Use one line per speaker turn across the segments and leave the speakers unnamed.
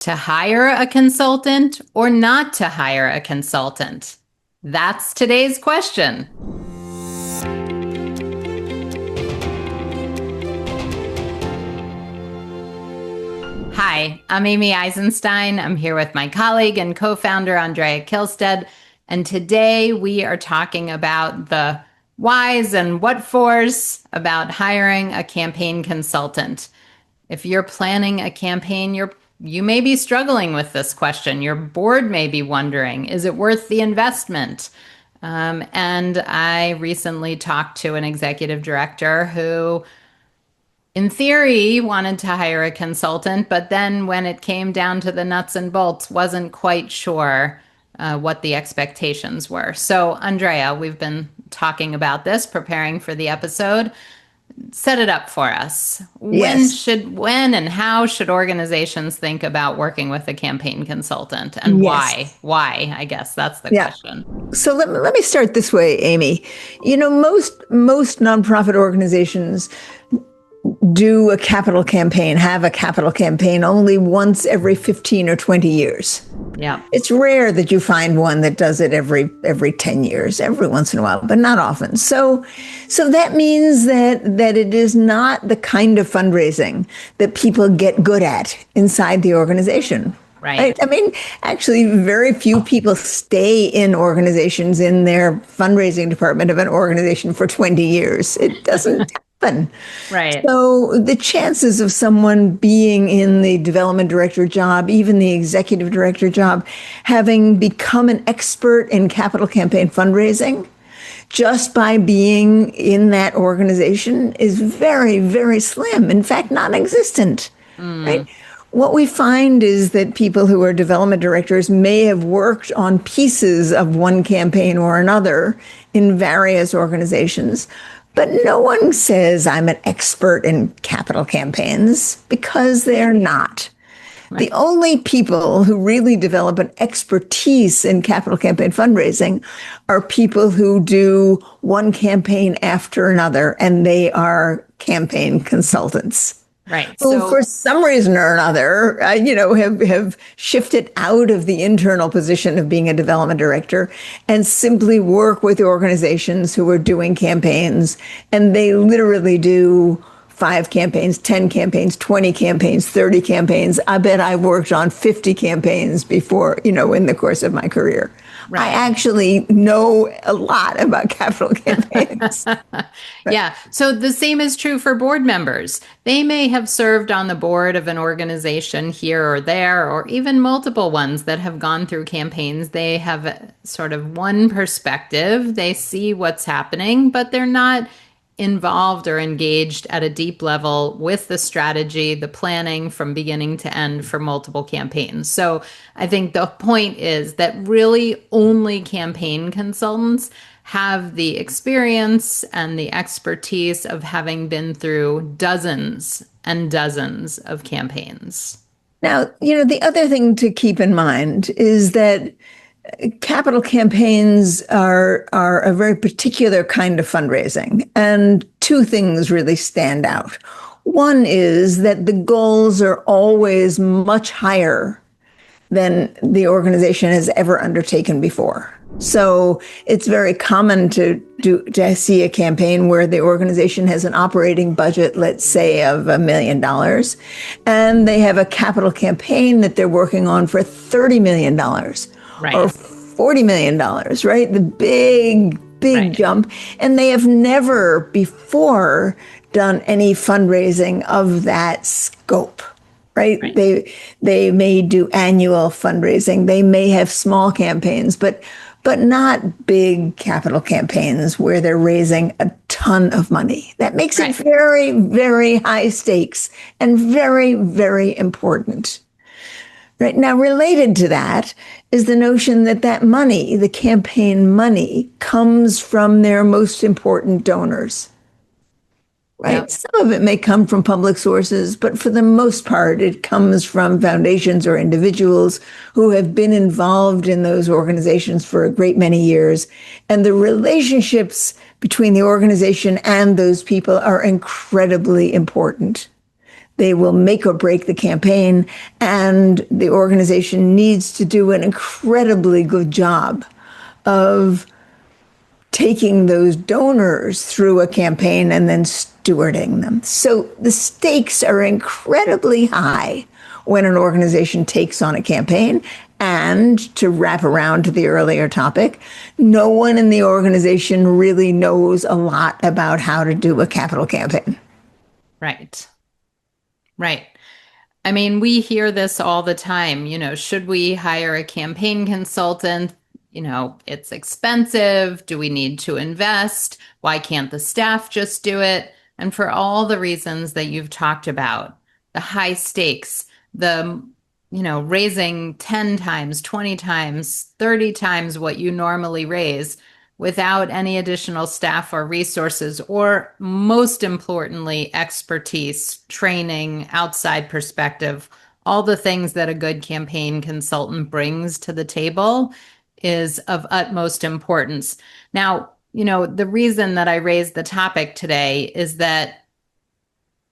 To hire a consultant or not to hire a consultant? That's today's question. Hi, I'm Amy Eisenstein. I'm here with my colleague and co-founder, Andrea Kihlstedt. And today we are talking about the whys and what fors about hiring a campaign consultant. If you're planning a campaign, you may be struggling with this question. Your board may be wondering, is it worth the investment? And I recently talked to an executive director who, in theory, wanted to hire a consultant, but then when it came down to the nuts and bolts, wasn't quite sure what the expectations were. So, Andrea, we've been talking about this, preparing for the episode. Set it up for us.
Yes.
When and how should organizations think about working with a campaign consultant, and
Yes.
why? Why? I guess that's the
Yeah.
question.
So let me start this way, Amy. Most nonprofit organizations do a capital campaign, have a capital campaign only once every 15 or 20 years.
Yeah.
It's rare that you find one that does it every 10 years, every once in a while, but not often. So that means that it is not the kind of fundraising that people get good at inside the organization.
Right.
I mean, actually, very few people stay in organizations in their fundraising department of an organization for 20 years. It doesn't happen.
Right.
So the chances of someone being in the development director job, even the executive director job, having become an expert in capital campaign fundraising just by being in that organization is very, very slim. In fact, non-existent. Right? What we find is that people who are development directors may have worked on pieces of one campaign or another in various organizations, but no one says I'm an expert in capital campaigns because they're not. Right. The only people who really develop an expertise in capital campaign fundraising are people who do one campaign after another, and they are campaign consultants.
Right.
So for some reason or another, have shifted out of the internal position of being a development director and simply work with organizations who are doing campaigns. And they literally do 5 campaigns, 10 campaigns, 20 campaigns, 30 campaigns. I bet I worked on 50 campaigns before, in the course of my career. Right. I actually know a lot about capital campaigns.
Yeah. So the same is true for board members. They may have served on the board of an organization here or there, or even multiple ones that have gone through campaigns. They have sort of one perspective. They see what's happening, but they're not involved or engaged at a deep level with the strategy, the planning from beginning to end for multiple campaigns. So I think the point is that really only campaign consultants have the experience and the expertise of having been through dozens and dozens of campaigns.
Now, the other thing to keep in mind is that capital campaigns are a very particular kind of fundraising, and 2 things really stand out. One is that the goals are always much higher than the organization has ever undertaken before. So it's very common to see a campaign where the organization has an operating budget, let's say, of $1 million, and they have a capital campaign that they're working on for $30 million.
Right.
Or $40 million, right? The big right. jump. And they have never before done any fundraising of that scope, right? They may do annual fundraising. They may have small campaigns, but not big capital campaigns where they're raising a ton of money. That makes it very, very high stakes and very, very important. Right. Now, related to that is the notion that money, the campaign money, comes from their most important donors. Right. Yep. Some of it may come from public sources, but for the most part, it comes from foundations or individuals who have been involved in those organizations for a great many years. And the relationships between the organization and those people are incredibly important. They will make or break the campaign, and the organization needs to do an incredibly good job of taking those donors through a campaign and then stewarding them. So the stakes are incredibly high when an organization takes on a campaign. And to wrap around to the earlier topic, no one in the organization really knows a lot about how to do a capital campaign.
Right. Right. I mean, we hear this all the time. Should we hire a campaign consultant? It's expensive. Do we need to invest? Why can't the staff just do it? And for all the reasons that you've talked about, the high stakes, the, raising 10 times, 20 times, 30 times what you normally raise without any additional staff or resources, or most importantly, expertise, training, outside perspective, all the things that a good campaign consultant brings to the table is of utmost importance. Now, the reason that I raised the topic today is that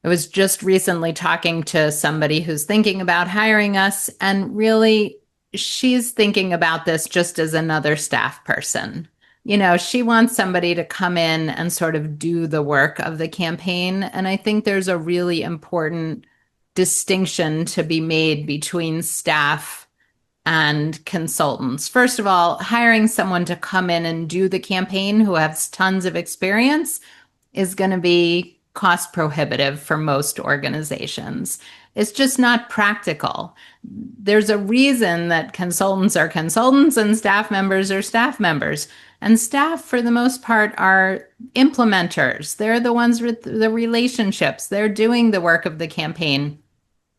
I was just recently talking to somebody who's thinking about hiring us, and really, she's thinking about this just as another staff person. She wants somebody to come in and sort of do the work of the campaign. And I think there's a really important distinction to be made between staff and consultants. First of all, hiring someone to come in and do the campaign who has tons of experience is going to be cost prohibitive for most organizations. It's just not practical. There's a reason that consultants are consultants and staff members are staff members. And staff, for the most part, are implementers. They're the ones with the relationships. They're doing the work of the campaign,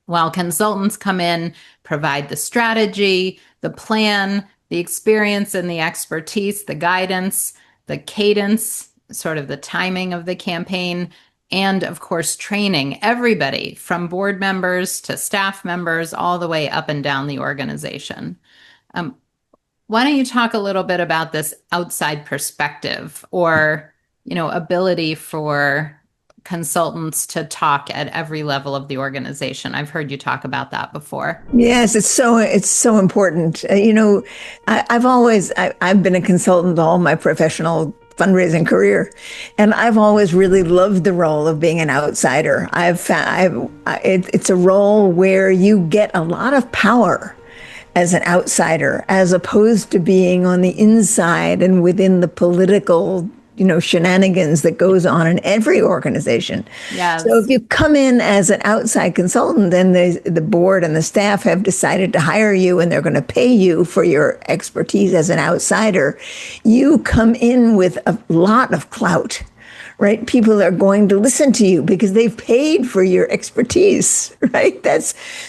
while consultants come in, provide the strategy, the plan, the experience and the expertise, the guidance, the cadence, sort of the timing of the campaign, and of course, training everybody from board members to staff members all the way up and down the organization. Why don't you talk a little bit about this outside perspective, or, ability for consultants to talk at every level of the organization? I've heard you talk about that before.
Yes, it's so important. I've been a consultant all my professional fundraising career, and I've always really loved the role of being an outsider. It's a role where you get a lot of power as an outsider, as opposed to being on the inside and within the political, shenanigans that goes on in every organization.
Yes.
So if you come in as an outside consultant, then the board and the staff have decided to hire you and they're going to pay you for your expertise as an outsider, you come in with a lot of clout. Right? People are going to listen to you because they've paid for your expertise, right?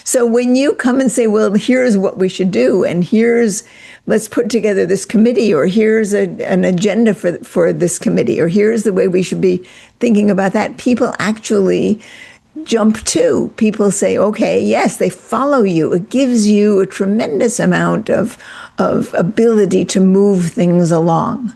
So when you come and say, well, here's what we should do, and let's put together this committee, or here's an agenda for this committee, or here's the way we should be thinking about that, people actually jump to. People say, okay, yes, they follow you. It gives you a tremendous amount of ability to move things along.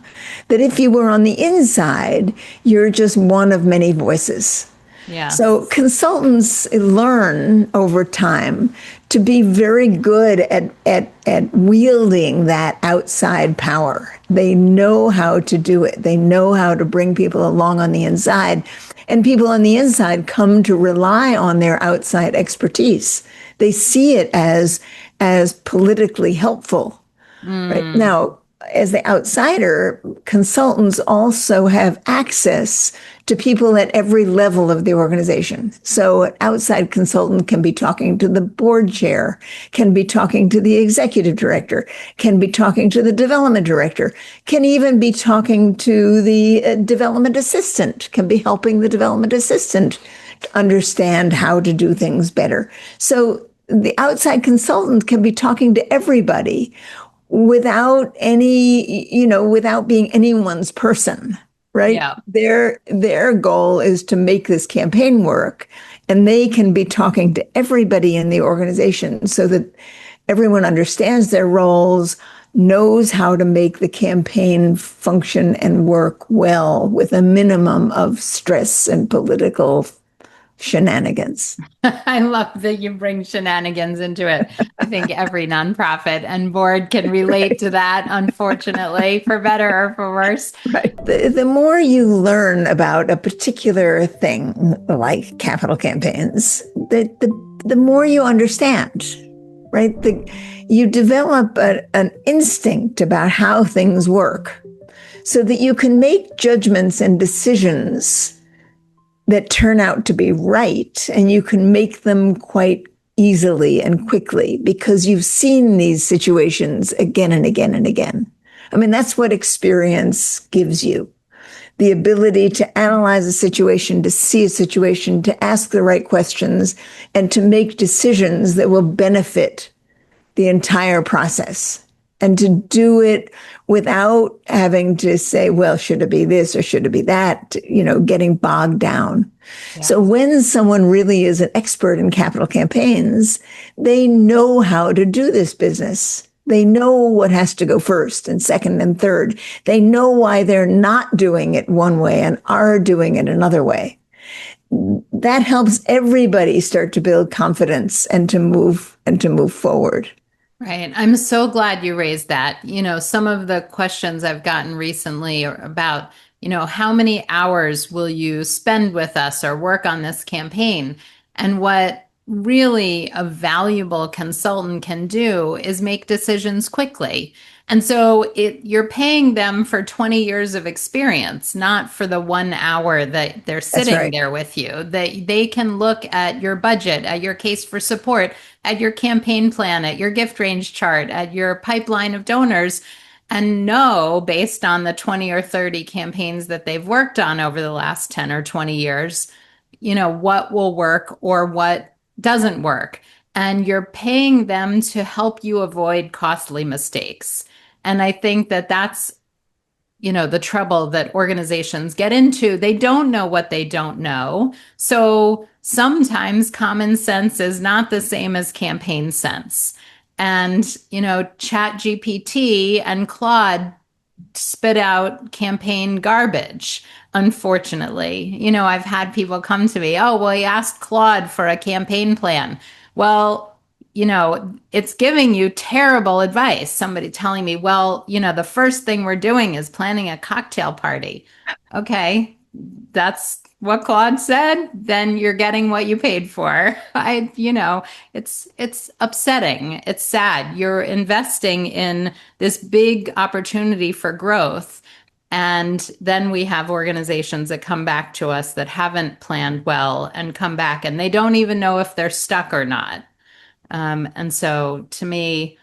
That if you were on the inside, you're just one of many voices.
Yeah.
So consultants learn over time to be very good at wielding that outside power. They know how to do it. They know how to bring people along on the inside. And people on the inside come to rely on their outside expertise. They see it as politically helpful. Right? Now, as the outsider, consultants also have access to people at every level of the organization. So an outside consultant can be talking to the board chair, can be talking to the executive director, can be talking to the development director, can even be talking to the development assistant, can be helping the development assistant to understand how to do things better. So the outside consultant can be talking to everybody without being anyone's person, right?
Yeah.
Their goal is to make this campaign work, and they can be talking to everybody in the organization so that everyone understands their roles, knows how to make the campaign function and work well with a minimum of stress and political shenanigans.
I love that you bring shenanigans into it. I think every nonprofit and board can relate to that, unfortunately, for better or for worse.
Right. The more you learn about a particular thing, like capital campaigns, the more you understand, right? You develop an instinct about how things work so that you can make judgments and decisions that turn out to be right, and you can make them quite easily and quickly because you've seen these situations again and again and again. I mean, that's what experience gives you. The ability to analyze a situation, to see a situation, to ask the right questions, and to make decisions that will benefit the entire process. And to do it without having to say, well, should it be this or should it be that, getting bogged down. Yeah. So when someone really is an expert in capital campaigns, they know how to do this business. They know what has to go first and second and third. They know why they're not doing it one way and are doing it another way. That helps everybody start to build confidence and to move forward.
Right. I'm so glad you raised that. Some of the questions I've gotten recently are about, how many hours will you spend with us or work on this campaign? And what really a valuable consultant can do is make decisions quickly. And so you're paying them for 20 years of experience, not for the 1 hour that they're sitting there with you. They can look at your budget, at your case for support, at your campaign plan, at your gift range chart, at your pipeline of donors, and know based on the 20 or 30 campaigns that they've worked on over the last 10 or 20 years, what will work or what doesn't work. And you're paying them to help you avoid costly mistakes. And I think that that's, the trouble that organizations get into. They don't know what they don't know. So sometimes common sense is not the same as campaign sense. And, ChatGPT and Claude spit out campaign garbage, unfortunately. I've had people come to me, oh, well, he asked Claude for a campaign plan. Well, it's giving you terrible advice. Somebody telling me, well, the first thing we're doing is planning a cocktail party. Okay, that's what Claude said. Then you're getting what you paid for. It's upsetting. It's sad. You're investing in this big opportunity for growth. And then we have organizations that come back to us that haven't planned well and come back and they don't even know if they're stuck or not. And so to me,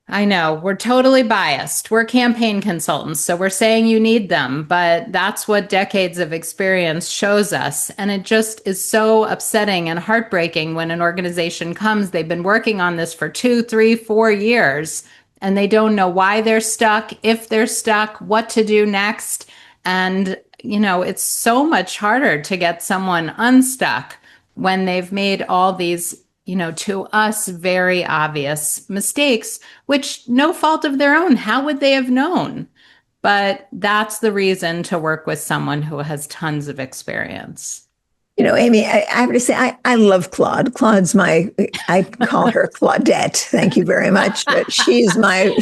I know we're totally biased. We're campaign consultants, so we're saying you need them, but that's what decades of experience shows us. And it just is so upsetting and heartbreaking when an organization comes, they've been working on this for 2, 3, 4 years, and they don't know why they're stuck, if they're stuck, what to do next. And, it's so much harder to get someone unstuck when they've made all these to us, very obvious mistakes, which no fault of their own. How would they have known? But that's the reason to work with someone who has tons of experience.
Amy, I have to say, I love Claude. I call her Claudette. Thank you very much. She's my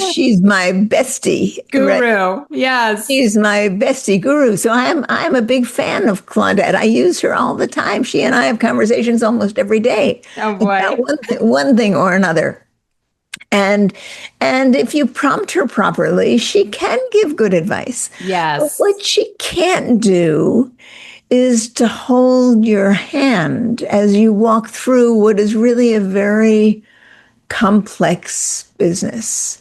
bestie.
Guru. Right? Yes.
She's my bestie guru. So I'm a big fan of Claudette. I use her all the time. She and I have conversations almost every day.
Oh boy.
About one thing or another. And if you prompt her properly, she can give good advice.
Yes.
But what she can't do is to hold your hand as you walk through what is really a very complex business.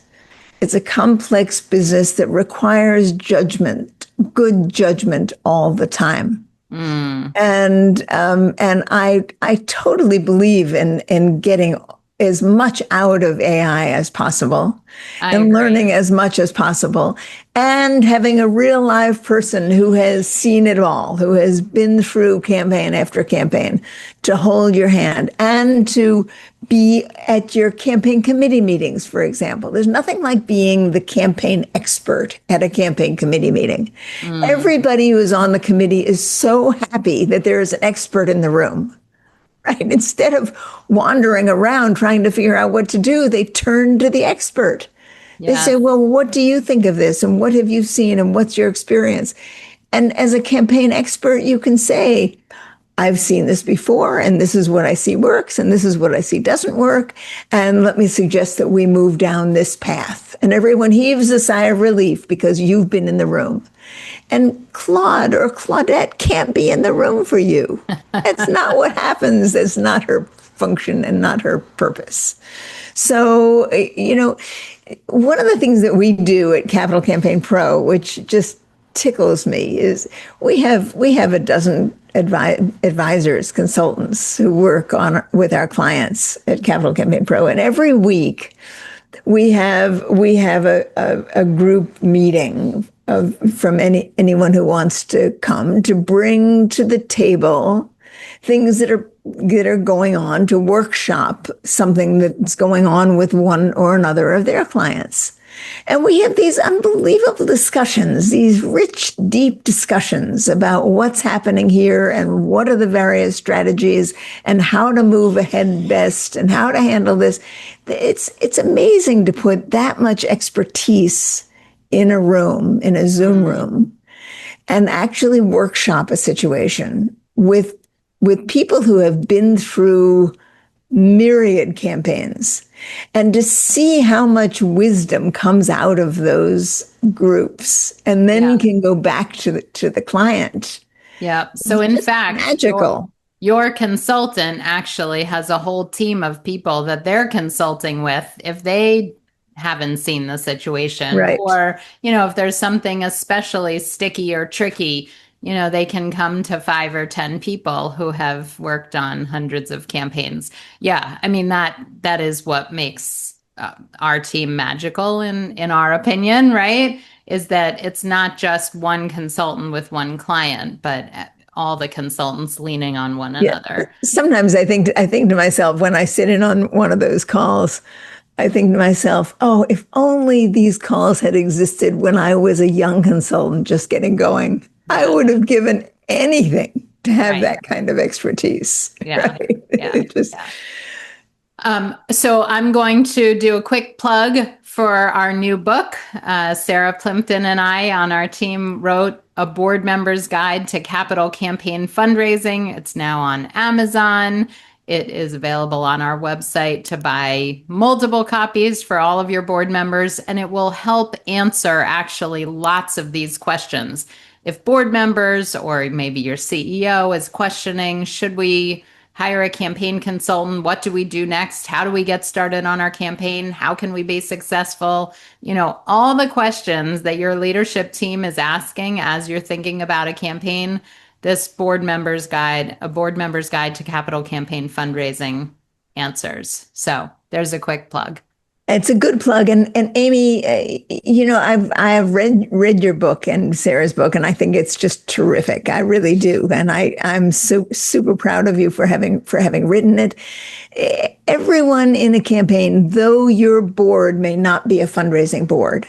It's a complex business that requires judgment, good judgment all the time. And I totally believe in getting as much out of AI as possible
I
and
agree.
learning as much as possible, and having a real live person who has seen it all, who has been through campaign after campaign, to hold your hand and to be at your campaign committee meetings, for example. There's nothing like being the campaign expert at a campaign committee meeting. Everybody who is on the committee is so happy that there is an expert in the room. Right? Instead of wandering around trying to figure out what to do, they turn to the expert. They say,
Yeah.
well, what do you think of this? And what have you seen? And what's your experience? And as a campaign expert, you can say, I've seen this before, and this is what I see works, and this is what I see doesn't work. And let me suggest that we move down this path. And everyone heaves a sigh of relief because you've been in the room. And Claude or Claudette can't be in the room for you. That's not what happens. That's not her function and not her purpose. So, one of the things that we do at Capital Campaign Pro, which just tickles me, is we have a dozen advisors, consultants who work on with our clients at Capital Campaign Pro, and every week we have a group meeting from anyone who wants to come to bring to the table things that are going on, to workshop something that's going on with one or another of their clients. And we have these unbelievable discussions, these rich, deep discussions about what's happening here and what are the various strategies and how to move ahead best and how to handle this. It's amazing to put that much expertise in a room, in a Zoom room, and actually workshop a situation with people who have been through myriad campaigns, and to see how much wisdom comes out of those groups and then can go back to the client.
Yeah. So in fact,
magical.
Your consultant actually has a whole team of people that they're consulting with if they haven't seen the situation,
Right.
or, if there's something especially sticky or tricky, they can come to 5 or 10 people who have worked on hundreds of campaigns. Yeah. I mean, that is what makes our team magical in our opinion, right? Is that it's not just one consultant with one client, but all the consultants leaning on one another.
Sometimes I think to myself, when I sit in on one of those calls, I think to myself, oh, if only these calls had existed when I was a young consultant just getting going, I would have given anything to have that kind of expertise.
Yeah.
Right?
So I'm going to do a quick plug for our new book. Sarah Plimpton and I on our team wrote A Board Member's Guide to Capital Campaign Fundraising. It's now on Amazon. It is available on our website to buy multiple copies for all of your board members, and it will help answer actually lots of these questions. If board members or maybe your CEO is questioning, should we hire a campaign consultant? What do we do next? How do we get started on our campaign? How can we be successful? All the questions that your leadership team is asking as you're thinking about a campaign, this board member's guide, A Board Member's Guide to Capital Campaign Fundraising, answers. So there's a quick plug.
It's a good plug. And Amy, I've read your book and Sarah's book, and I think it's just terrific. I really do. And I'm so super proud of you for having written it. Everyone in a campaign, though your board may not be a fundraising board,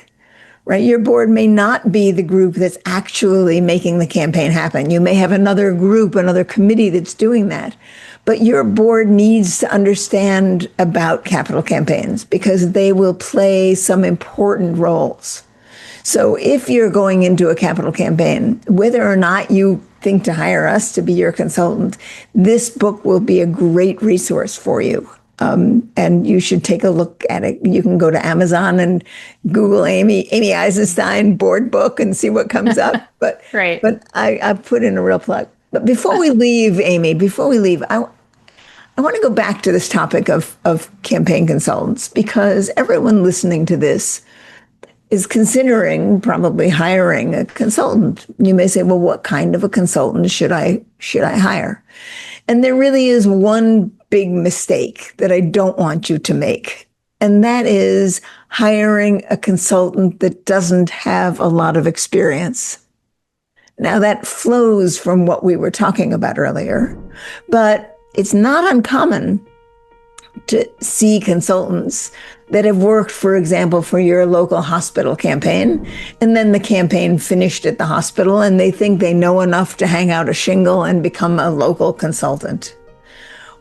right? Your board may not be the group that's actually making the campaign happen. You may have another group, another committee that's doing that. But your board needs to understand about capital campaigns because they will play some important roles. So if you're going into a capital campaign, whether or not you think to hire us to be your consultant, this book will be a great resource for you. And you should take a look at it. You can go to Amazon and Google Amy Eisenstein board book and see what comes up. But
Right.
But I put in a real plug. But before we leave, Amy, I want to go back to this topic of campaign consultants, because everyone listening to this is considering probably hiring a consultant. You may say, well, what kind of a consultant should I hire? And there really is one big mistake that I don't want you to make. And that is hiring a consultant that doesn't have a lot of experience. Now, that flows from what we were talking about earlier, but it's not uncommon to see consultants that have worked, for example, for your local hospital campaign, and then the campaign finished at the hospital and they think they know enough to hang out a shingle and become a local consultant.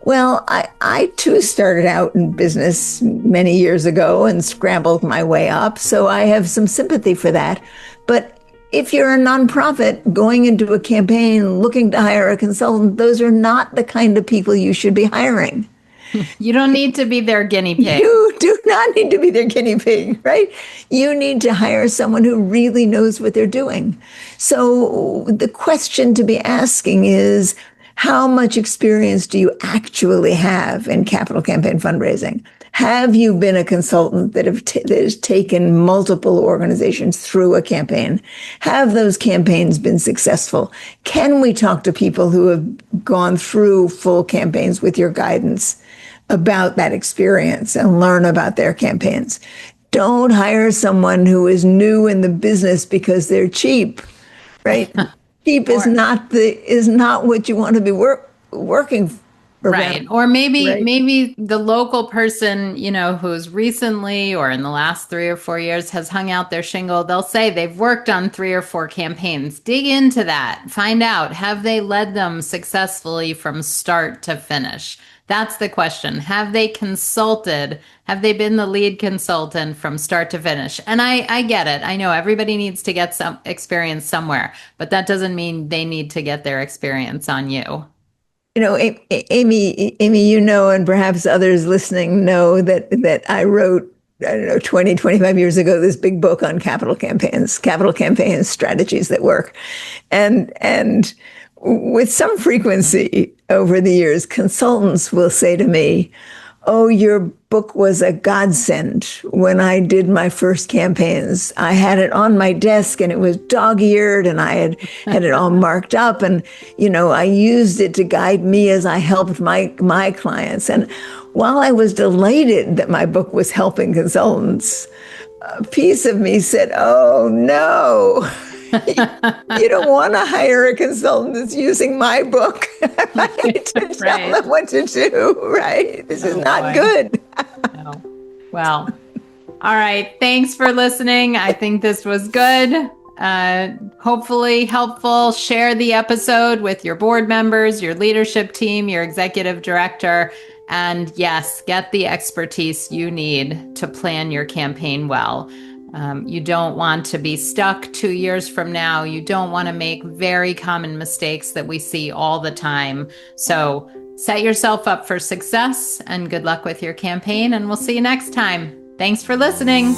Well, I too started out in business many years ago and scrambled my way up, so I have some sympathy for that. But if you're a nonprofit going into a campaign looking to hire a consultant, those are not the kind of people you should be hiring.
You don't need to be their guinea pig.
You do not need to be their guinea pig, right? You need to hire someone who really knows what they're doing. So the question to be asking is, how much experience do you actually have in capital campaign fundraising? Have you been a consultant that has taken multiple organizations through a campaign? Have those campaigns been successful? Can we talk to people who have gone through full campaigns with your guidance about that experience and learn about their campaigns? Don't hire someone who is new in the business because they're cheap, right? Cheap is not what you want to be working for.
Right. Or maybe the local person, who's recently or in the last 3 or 4 years has hung out their shingle. They'll say they've worked on 3 or 4 campaigns. Dig into that. Find out, have they led them successfully from start to finish? That's the question. Have they consulted? Have they been the lead consultant from start to finish? And I get it. I know everybody needs to get some experience somewhere, but that doesn't mean they need to get their experience on you.
Amy, and perhaps others listening know that I wrote, 20, 25 years ago, this big book on capital campaigns strategies that work. And with some frequency over the years, consultants will say to me, "Oh, your book was a godsend when I did my first campaigns. I had it on my desk and it was dog-eared and I had it all marked up. And, I used it to guide me as I helped my clients." And while I was delighted that my book was helping consultants, a piece of me said, "Oh, no." You don't want to hire a consultant that's using my book to tell them what to do, right? This is not good.
No. Well, all right. Thanks for listening. I think this was good. Hopefully helpful. Share the episode with your board members, your leadership team, your executive director. And yes, get the expertise you need to plan your campaign well. You don't want to be stuck 2 years from now. You don't want to make very common mistakes that we see all the time. So set yourself up for success and good luck with your campaign. And we'll see you next time. Thanks for listening.